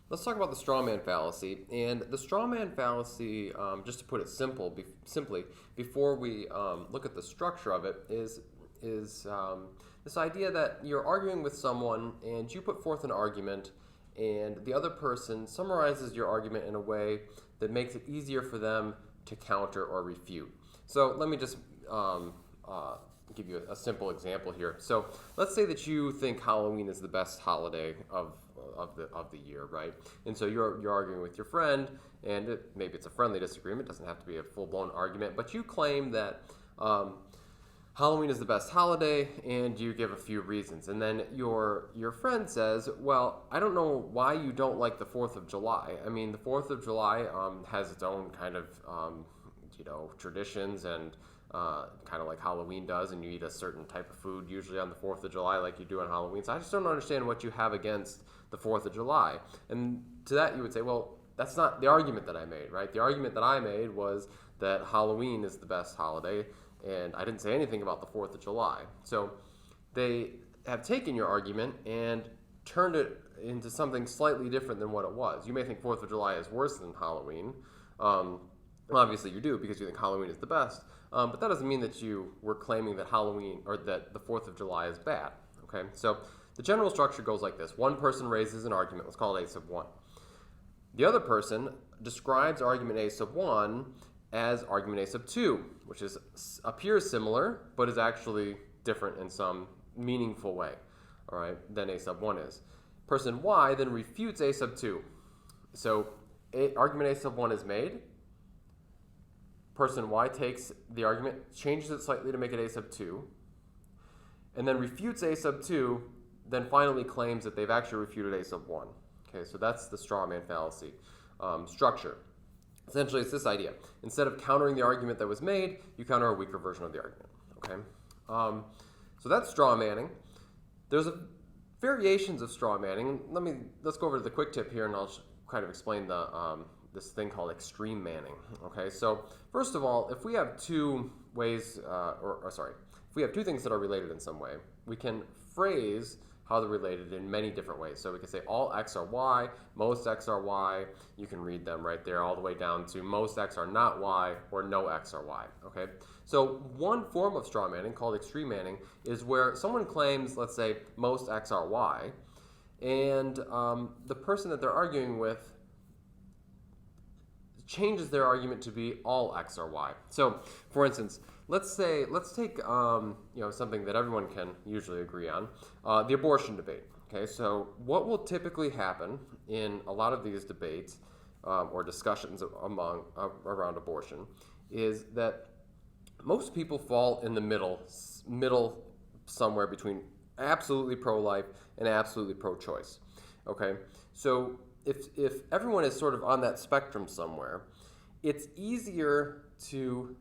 Let's talk about the straw man fallacy. And the straw man fallacy, just to put it simply, before we look at the structure of it, is this idea that you're arguing with someone and you put forth an argument, and the other person summarizes your argument in a way that makes it easier for them to counter or refute. So let me just give you a simple example here. So let's say that you think Halloween is the best holiday of the year, right? And so you're arguing with your friend, and maybe it's a friendly disagreement. It doesn't have to be a full-blown argument, but you claim that Halloween is the best holiday, and you give a few reasons. And then your friend says, well, I don't know why you don't like the 4th of July. I mean, the 4th of July has its own kind of traditions and kind of like Halloween does, and you eat a certain type of food usually on the 4th of July like you do on Halloween. So I just don't understand what you have against the 4th of July. And to that you would say, well, that's not the argument that I made, right? The argument that I made was that Halloween is the best holiday, and I didn't say anything about the 4th of July. So they have taken your argument and turned it into something slightly different than what it was. You may think 4th of July is worse than Halloween. Obviously you do, because you think Halloween is the best. But that doesn't mean that you were claiming that Halloween or that the 4th of July is bad. Okay, so the general structure goes like this. One person raises an argument. Let's call it A sub 1. The other person describes argument A sub 1 as argument A sub 2, which appears similar, but is actually different in some meaningful way, all right, than A sub 1 is. Person Y then refutes A sub 2. So argument A sub 1 is made. Person Y takes the argument, changes it slightly to make it A sub 2, and then refutes A sub 2, then finally claims that they've actually refuted A sub 1. Okay, so that's the straw man fallacy structure. Essentially, it's this idea. Instead of countering the argument that was made, you counter a weaker version of the argument. Okay, so that's straw manning. There's variations of straw manning. Let's go over to the quick tip here, and I'll kind of explain this thing called extreme manning. Okay, so first of all, if we have two ways, if we have two things that are related in some way, we can phrase how they're related in many different ways. So we can say all X are Y, most X are Y. You can read them right there all the way down to most X are not Y or no X are Y. Okay. So one form of straw manning called extreme manning is where someone claims, let's say, most X are Y, and the person that they're arguing with changes their argument to be all X are Y. So, for instance, let's take something that everyone can usually agree on, the abortion debate. Okay, so what will typically happen in a lot of these debates or discussions around abortion is that most people fall in the middle somewhere between absolutely pro-life and absolutely pro-choice. Okay, so if everyone is sort of on that spectrum somewhere, it's easier to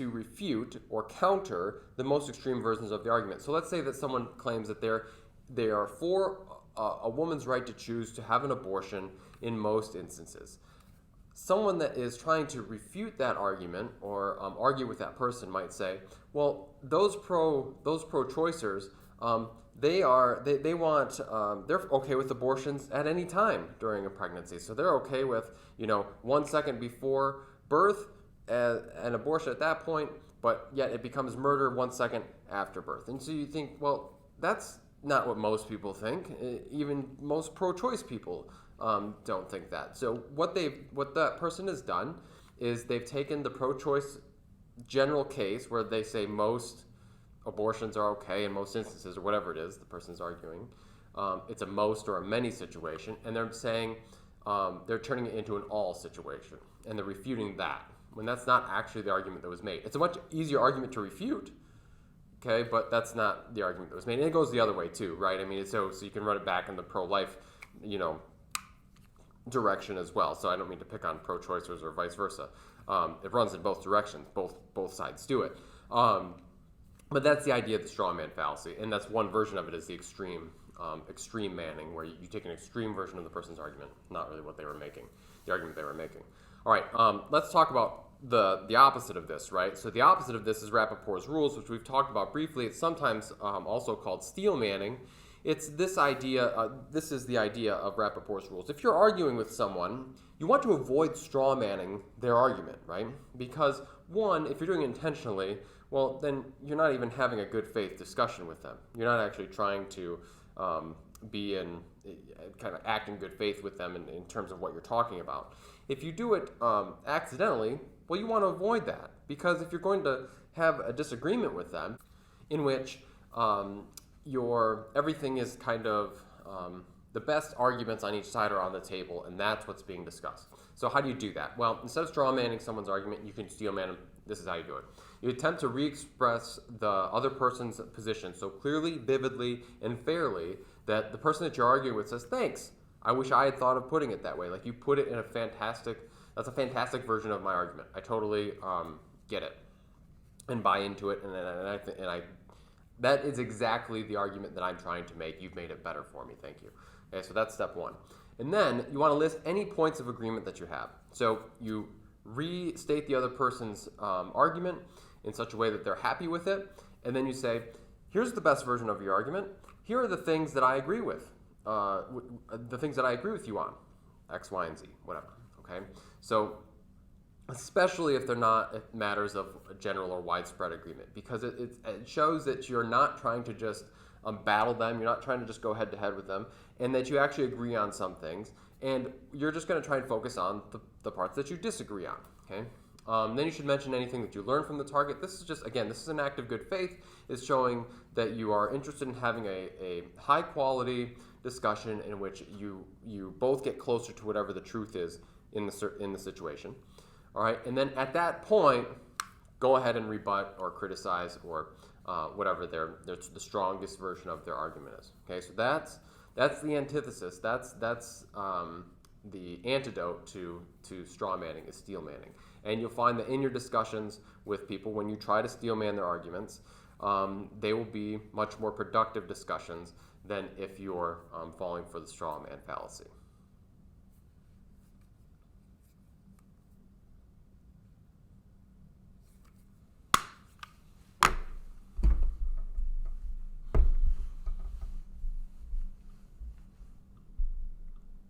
refute or counter the most extreme versions of the argument. So let's say that someone claims that they are for a woman's right to choose to have an abortion in most instances. Someone that is trying to refute that argument or argue with that person might say, well, those pro-choicers, they're okay with abortions at any time during a pregnancy. So they're okay with 1 second before birth an abortion at that point, but yet it becomes murder 1 second after birth. And so you think, well, that's not what most people think. Even most pro-choice people don't think that. So what that person has done is they've taken the pro-choice general case where they say most abortions are okay in most instances, or whatever it is the person's arguing. It's a most or a many situation, and they're saying they're turning it into an all situation, and they're refuting that, when that's not actually the argument that was made. It's a much easier argument to refute, okay, but that's not the argument that was made. And it goes the other way too, right? I mean, so you can run it back in the pro-life, direction as well. So I don't mean to pick on pro-choicers or vice versa. It runs in both directions. Both sides do it. But that's the idea of the straw man fallacy, and that's one version of it, is the extreme manning, where you take an extreme version of the person's argument, not really what they were making, the argument they were making. All right, let's talk about the opposite of this, right? So the opposite of this is Rappaport's rules, which we've talked about briefly. It's sometimes also called Stealmanning, it's this idea, this is the idea of Rappaport's rules. If you're arguing with someone, you want to avoid straw manning their argument, right? Because one, if you're doing it intentionally, well, then you're not even having a good faith discussion with them. You're not actually trying to be in kind of act in good faith with them in terms of what you're talking about. If you do it accidentally, well, you want to avoid that, because if you're going to have a disagreement with them in which everything is kind of the best arguments on each side are on the table, and that's what's being discussed. So how do you do that? Well, instead of straw manning someone's argument, you can steel man them. This is how you do it. You attempt to re-express the other person's position so clearly, vividly, and fairly that the person that you're arguing with says, thanks, I wish I had thought of putting it that way. Like, you put it in that's a fantastic version of my argument. I totally get it and buy into it, and that is exactly the argument that I'm trying to make. You've made it better for me. Thank you. Okay, so that's step one. And then you want to list any points of agreement that you have. So you restate the other person's argument in such a way that they're happy with it, and then you say, here's the best version of your argument. Here are the things that I agree with, the things that I agree with you on, X, Y, and Z, whatever. Okay, so especially if they're not matters of a general or widespread agreement, because it shows that you're not trying to just battle them, you're not trying to just go head to head with them, and that you actually agree on some things, and you're just going to try and focus on the parts that you disagree on. Okay. Then you should mention anything that you learned from the target. This is an act of good faith. It's showing that you are interested in having a high quality discussion in which you both get closer to whatever the truth is in the situation. All right, and then at that point, go ahead and rebut or criticize or whatever the strongest version of their argument is. Okay, so that's the antithesis. That's the antidote to straw manning is steel manning. And you'll find that in your discussions with people, when you try to steel man their arguments, they will be much more productive discussions than if you're falling for the straw man fallacy.